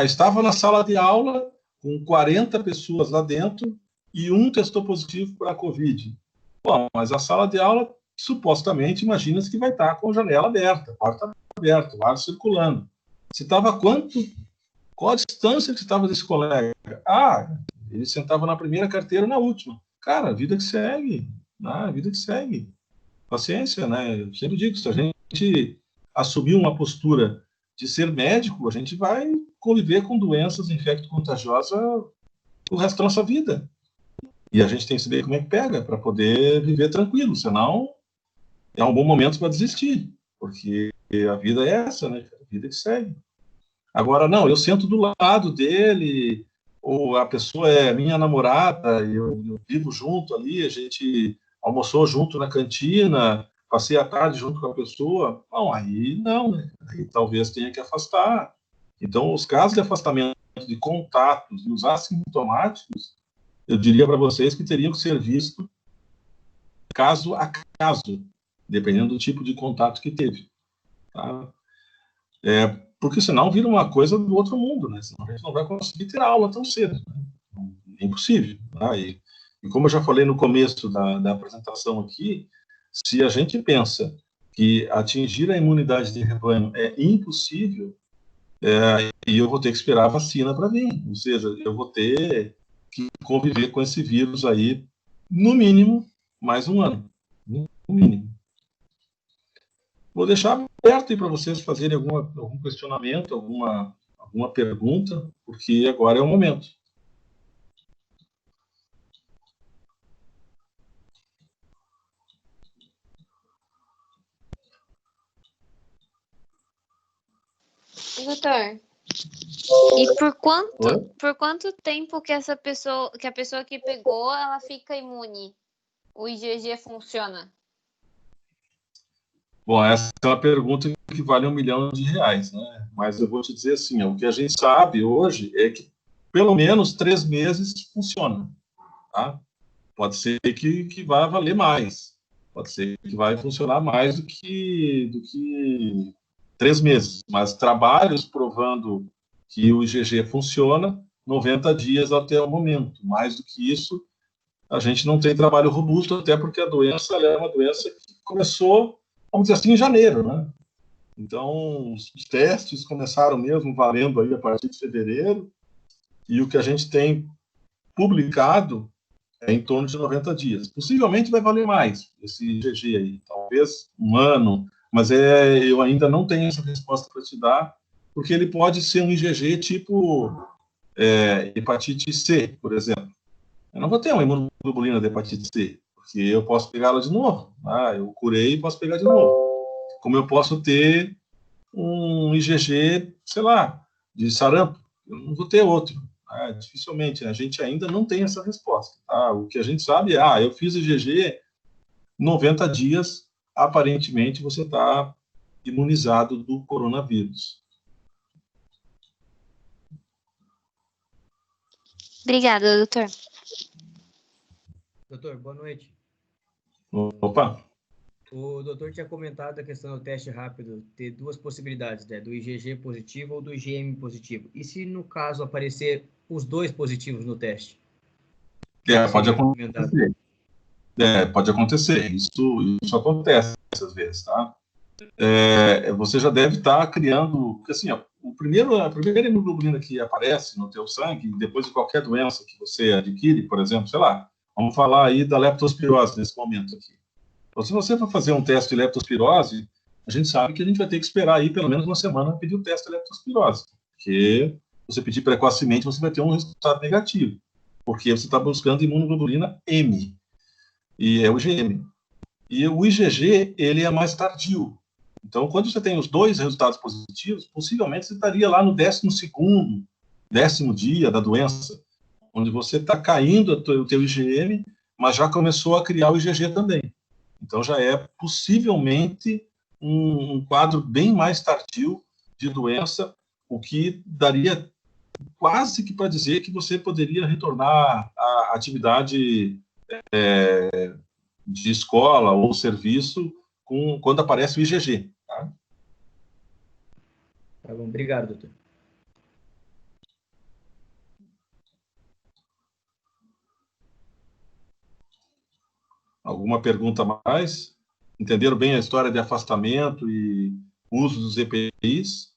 Estava na sala de aula com 40 pessoas lá dentro e um testou positivo para a Covid. Bom, mas a sala de aula, supostamente, imagina-se que vai estar com a janela aberta, porta aberta, o ar circulando. Você estava qual a distância que você estava desse colega? Ele sentava na primeira carteira na última. Cara, a vida que segue. A vida que segue. Paciência, né? Eu sempre digo, se a gente assumir uma postura de ser médico, a gente vai conviver com doenças infecto-contagiosas o resto da nossa vida. E a gente tem que saber como é que pega para poder viver tranquilo, senão é um bom momento para desistir, porque a vida é essa, né? A vida que segue. Agora, não, eu sento do lado dele, ou a pessoa é minha namorada, eu vivo junto ali, a gente almoçou junto na cantina, passei a tarde junto com a pessoa. Bom, aí não, né? Aí talvez tenha que afastar. Então, os casos de afastamento de contatos e os assintomáticos, eu diria para vocês que teriam que ser vistos caso a caso, dependendo do tipo de contato que teve. Tá? Porque senão vira uma coisa do outro mundo, né? Senão a gente não vai conseguir ter aula tão cedo. Né? É impossível. Tá? E como eu já falei no começo da apresentação aqui, se a gente pensa que atingir a imunidade de rebanho é impossível, e eu vou ter que esperar a vacina para vir. Ou seja, eu vou ter que conviver com esse vírus aí, no mínimo, mais um ano. No mínimo. Vou deixar aberto aí para vocês fazerem algum questionamento, alguma pergunta, porque agora é o momento. Doutor, e por quanto tempo que a pessoa que pegou, ela fica imune? O IgG funciona? Bom, essa é uma pergunta que vale R$1 milhão, né? Mas eu vou te dizer assim, o que a gente sabe hoje é que pelo menos 3 meses funciona, tá? Pode ser que vá valer mais, pode ser que vai funcionar mais do que 3 meses, mas trabalhos provando que o IgG funciona 90 dias até o momento. Mais do que isso, a gente não tem trabalho robusto, até porque a doença é uma doença que começou, vamos dizer assim, em janeiro, né? Então, os testes começaram mesmo valendo aí a partir de fevereiro, e o que a gente tem publicado é em torno de 90 dias. Possivelmente vai valer mais esse IgG aí, talvez um ano, mas eu ainda não tenho essa resposta para te dar, porque ele pode ser um IgG tipo hepatite C, por exemplo. Eu não vou ter uma imunoglobulina de hepatite C, porque eu posso pegá-la de novo. Eu curei e posso pegar de novo. Como eu posso ter um IgG, sei lá, de sarampo, eu não vou ter outro. Dificilmente, a gente ainda não tem essa resposta. Tá? O que a gente sabe é, eu fiz IgG 90 dias, aparentemente você está imunizado do coronavírus. Obrigada, doutor. Doutor, boa noite. Opa. O doutor tinha comentado a questão do teste rápido ter duas possibilidades, né? Do IgG positivo ou do IgM positivo. E se, no caso, aparecer os dois positivos no teste? Pode acontecer. Pode acontecer. Isso acontece às vezes, tá? Você já deve estar criando... Porque, assim, a primeira imunoglobulina que aparece no teu sangue, depois de qualquer doença que você adquire, por exemplo, sei lá, vamos falar aí da leptospirose nesse momento aqui. Então, se você for fazer um teste de leptospirose, a gente sabe que a gente vai ter que esperar aí pelo menos uma semana para pedir o teste de leptospirose, porque você pedir precocemente, você vai ter um resultado negativo, porque você está buscando imunoglobulina M, e é o IgM. E o IgG, ele é mais tardio. Então, quando você tem os dois resultados positivos, possivelmente você estaria lá no 12º, 10º dia da doença, onde você está caindo o teu IgM, mas já começou a criar o IgG também. Então, já é possivelmente um quadro bem mais tardio de doença, o que daria quase que para dizer que você poderia retornar à atividade de escola ou serviço quando aparece o IgG. Tá? Tá bom, obrigado, doutor. Alguma pergunta a mais? Entenderam bem a história de afastamento e uso dos EPIs?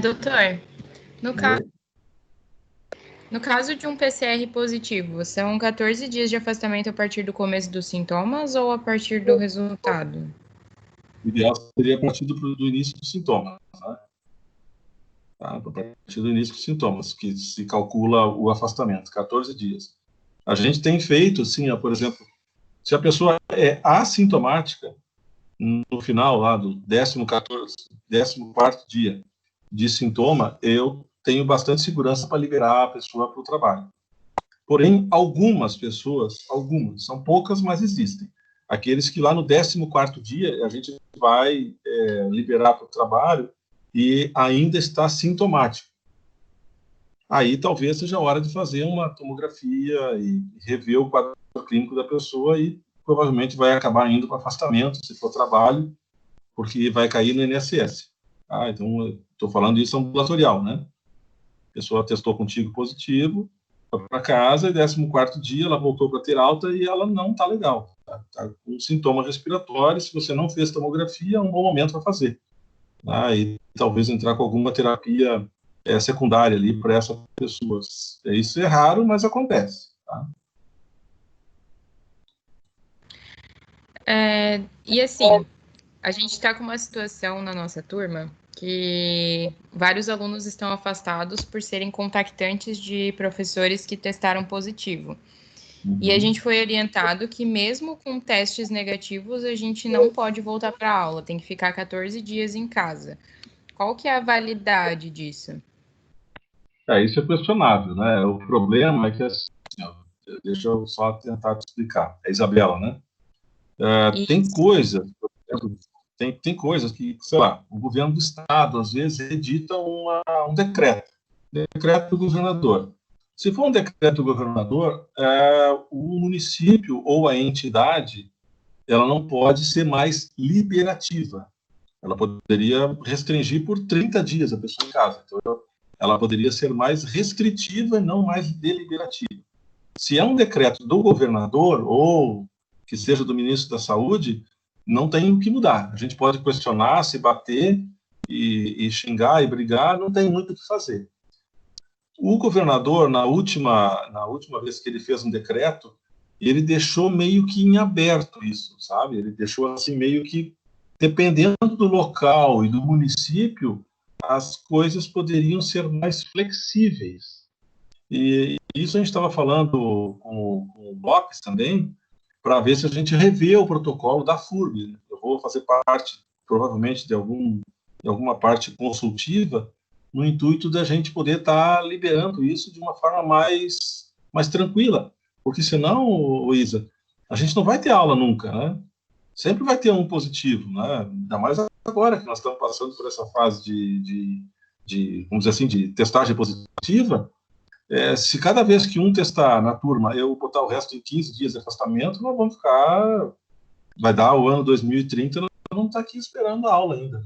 Doutor, no caso, No caso de um PCR positivo, são 14 dias de afastamento a partir do começo dos sintomas ou a partir do resultado? O ideal seria a partir do início dos sintomas, né? Tá? A partir do início dos sintomas, que se calcula o afastamento, 14 dias. A gente tem feito, assim, por exemplo, se a pessoa é assintomática, no final lá do 14º dia de sintoma, eu tenho bastante segurança para liberar a pessoa para o trabalho. Porém, algumas pessoas, são poucas, mas existem. Aqueles que lá no 14º dia a gente vai liberar para o trabalho e ainda está sintomático. Aí talvez seja a hora de fazer uma tomografia e rever o quadro clínico da pessoa e provavelmente vai acabar indo para afastamento, se for trabalho, porque vai cair no INSS. Então, estou falando isso ambulatorial, né? A pessoa testou contigo positivo, foi para casa, e 14º dia ela voltou para ter alta e ela não está legal. Tá com sintoma respiratório, se você não fez tomografia, é um bom momento para fazer. E talvez entrar com alguma terapia secundária ali para essas pessoas. Isso é raro, mas acontece. Tá? E assim, a gente está com uma situação na nossa turma que vários alunos estão afastados por serem contactantes de professores que testaram positivo. E a gente foi orientado que mesmo com testes negativos, a gente não pode voltar para a aula, tem que ficar 14 dias em casa. Qual que é a validade disso? Isso é questionável, né? O problema é que, assim, deixa eu só tentar te explicar. É Isabela, né? Tem coisas, por exemplo, tem coisas que, sei lá, o governo do estado, às vezes, edita um decreto do governador. Se for um decreto do governador, o município ou a entidade, ela não pode ser mais liberativa. Ela poderia restringir por 30 dias a pessoa em casa. Então, ela poderia ser mais restritiva e não mais deliberativa. Se é um decreto do governador ou que seja do ministro da Saúde, não tem o que mudar. A gente pode questionar, se bater e xingar e brigar, não tem muito o que fazer. O governador, na última vez que ele fez um decreto, ele deixou meio que em aberto isso, sabe? Ele deixou assim meio que, dependendo do local e do município, as coisas poderiam ser mais flexíveis. E isso a gente estava falando com o Lopes também, para ver se a gente revê o protocolo da FURB. Eu vou fazer parte, provavelmente, de alguma parte consultiva, no intuito da gente poder estar liberando isso de uma forma mais tranquila. Porque senão, Isa, a gente não vai ter aula nunca, né? Sempre vai ter um positivo, né? Ainda mais agora que nós estamos passando por essa fase vamos dizer assim, de testagem positiva. Se cada vez que um testar na turma, eu botar o resto em 15 dias de afastamento, nós vamos ficar... Vai dar o ano 2030, nós vamos estar aqui esperando a aula ainda.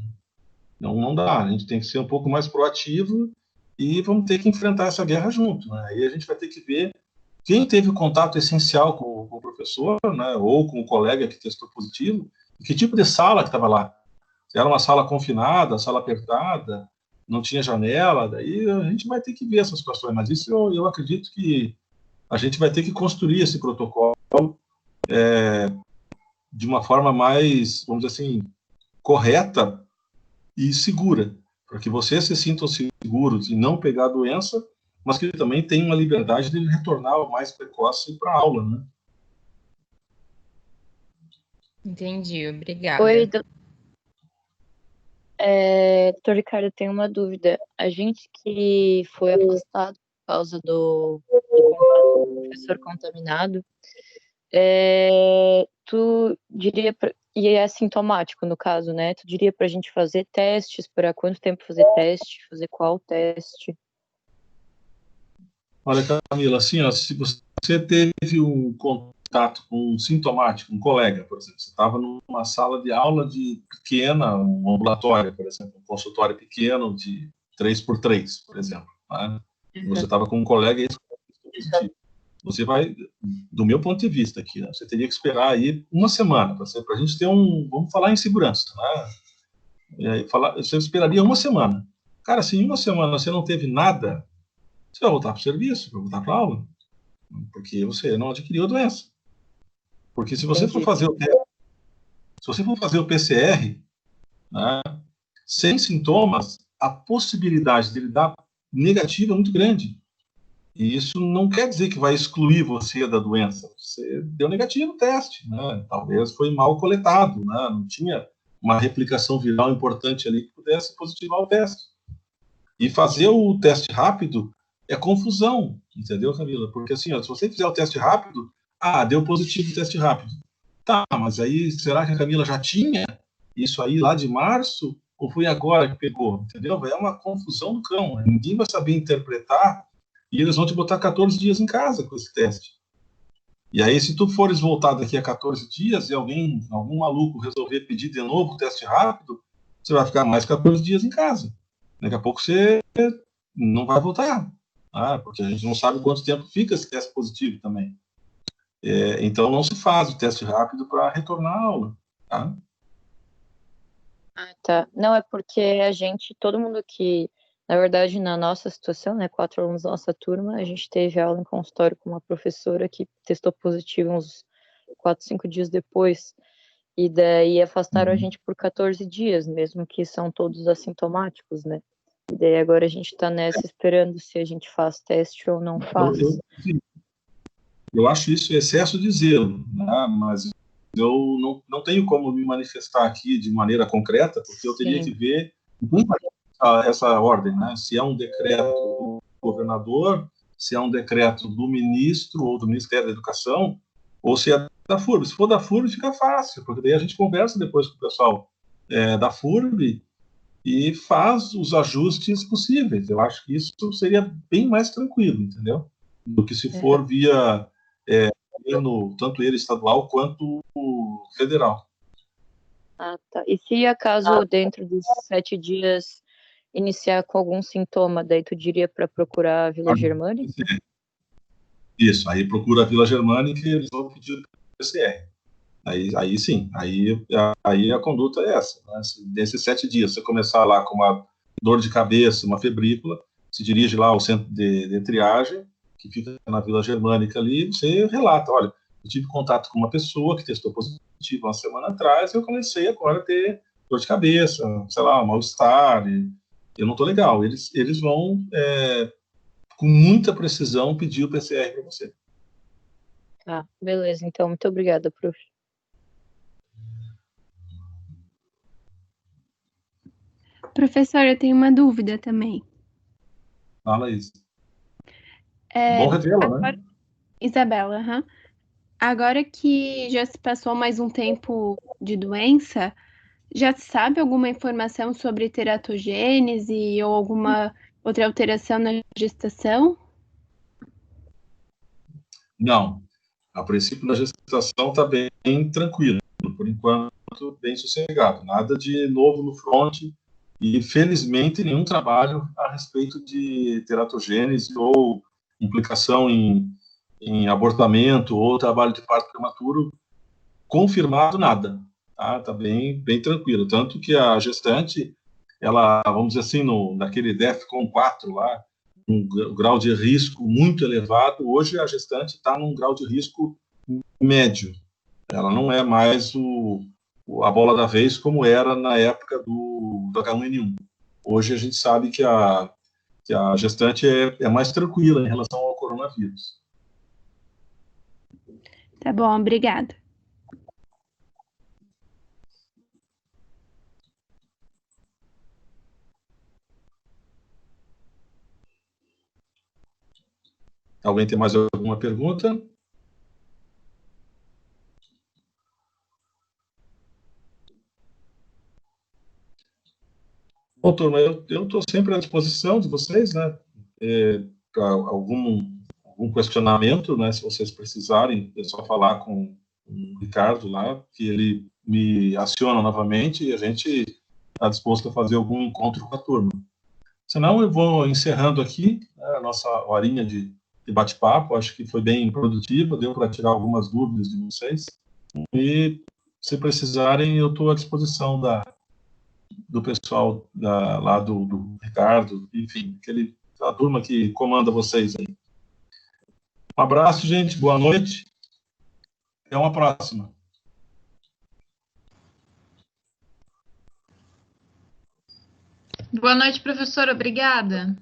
Não dá, a gente tem que ser um pouco mais proativo e vamos ter que enfrentar essa guerra junto, né? Aí a gente vai ter que ver quem teve o contato essencial com o professor, né, ou com o colega que testou positivo, que tipo de sala que estava lá. Se era uma sala confinada, sala apertada, não tinha janela, daí a gente vai ter que ver essas situações, mas isso eu acredito que a gente vai ter que construir esse protocolo de uma forma mais, vamos dizer assim, correta e segura, para que vocês se sintam seguros e não pegar a doença, mas que também tenham a liberdade de retornar o mais precoce para a aula, né? Entendi, obrigada. Oi, doutor Ricardo, eu tenho uma dúvida. A gente que foi afastado por causa do contato com o professor contaminado, tu diria, e é assintomático no caso, né? Tu diria para a gente fazer testes, para quanto tempo fazer teste, fazer qual teste? Olha, Camila, assim, ó, se você teve um contato com um sintomático, um colega, por exemplo, você estava numa sala de aula pequena, um ambulatório, por exemplo, um consultório pequeno de 3x3, por exemplo, né? Você estava com um colega e você vai, do meu ponto de vista aqui, né, você teria que esperar aí uma semana para a gente ter vamos falar em segurança, né? Você esperaria uma semana. Cara, se em uma semana você não teve nada, você vai voltar para o serviço, vai voltar para a aula, porque você não adquiriu a doença. Porque se você for fazer o teste, se você for fazer o PCR, né, sem sintomas, a possibilidade dele dar negativo é muito grande. E isso não quer dizer que vai excluir você da doença. Você deu negativo no teste, né? Talvez foi mal coletado, né? Não tinha uma replicação viral importante ali que pudesse positivar o teste. E fazer o teste rápido é confusão, entendeu, Camila? Porque assim, ó, se você fizer o teste rápido, deu positivo o teste rápido. Tá, mas aí, será que a Camila já tinha isso aí lá de março? Ou foi agora que pegou? Entendeu? É uma confusão do cão. Ninguém vai saber interpretar e eles vão te botar 14 dias em casa com esse teste. E aí, se tu fores voltar daqui a 14 dias e algum maluco resolver pedir de novo o teste rápido, você vai ficar mais 14 dias em casa. Daqui a pouco você não vai voltar. Porque a gente não sabe quanto tempo fica esse teste positivo também. Então, não se faz o teste rápido para retornar à aula. Tá? Tá. Não, é porque todo mundo que, na verdade, na nossa situação, né, 4 alunos da nossa turma, a gente teve aula em consultório com uma professora que testou positivo uns 4, 5 dias depois, e daí afastaram a gente por 14 dias, mesmo que são todos assintomáticos, né? E daí agora a gente tá nessa esperando se a gente faz teste ou não faz. Eu acho isso excesso de zelo, né? Mas eu não tenho como me manifestar aqui de maneira concreta, porque eu teria que ver essa ordem, né? Se é um decreto do governador, se é um decreto do ministro ou do Ministério da Educação, ou se é da FURB. Se for da FURB, fica fácil, porque daí a gente conversa depois com o pessoal da FURB e faz os ajustes possíveis. Eu acho que isso seria bem mais tranquilo, entendeu? Do que se for via governo, tanto ele estadual quanto o federal. Tá. E se acaso dentro dos 7 dias iniciar com algum sintoma, daí tu diria para procurar a Vila Germânica? Isso, aí procura a Vila Germânica e eles vão pedir o PCR. Aí sim, aí a conduta é essa. Né? Se nesses 7 dias você começar lá com uma dor de cabeça, uma febrícula, se dirige lá ao centro de triagem, que fica na Vila Germânica ali, você relata, olha, eu tive contato com uma pessoa que testou positivo uma semana atrás e eu comecei agora a ter dor de cabeça, sei lá, mal-estar, eu não estou legal. Eles vão, com muita precisão, pedir o PCR para você. Tá, beleza. Então, muito obrigada, prof. Professor, eu tenho uma dúvida também. Fala isso. Bom revê-la, né? Isabela, agora que já se passou mais um tempo de doença, já se sabe alguma informação sobre teratogênese ou alguma outra alteração na gestação? Não. A princípio, na gestação está bem tranquilo. Por enquanto, bem sossegado. Nada de novo no front. E, felizmente, nenhum trabalho a respeito de teratogênese ou implicação em abortamento ou trabalho de parto prematuro confirmado, nada. Tá bem tranquilo. Tanto que a gestante, ela, vamos dizer assim, naquele DEFCON 4 lá, um grau de risco muito elevado, hoje a gestante está num grau de risco médio. Ela não é mais a bola da vez como era na época do H1N1. Hoje a gente sabe que a gestante é mais tranquila em relação ao coronavírus. Tá bom, obrigada. Alguém tem mais alguma pergunta? Bom, turma, eu estou sempre à disposição de vocês, né? Para algum questionamento, né? Se vocês precisarem, é só falar com o Ricardo lá, que ele me aciona novamente e a gente está disposto a fazer algum encontro com a turma. Senão, eu vou encerrando aqui, né, a nossa horinha de bate-papo. Acho que foi bem produtiva, deu para tirar algumas dúvidas de vocês. E, se precisarem, eu estou à disposição do pessoal lá do Ricardo, enfim, que ele a turma que comanda vocês aí. Um abraço, gente. Boa noite. Até uma próxima. Boa noite, professora. Obrigada.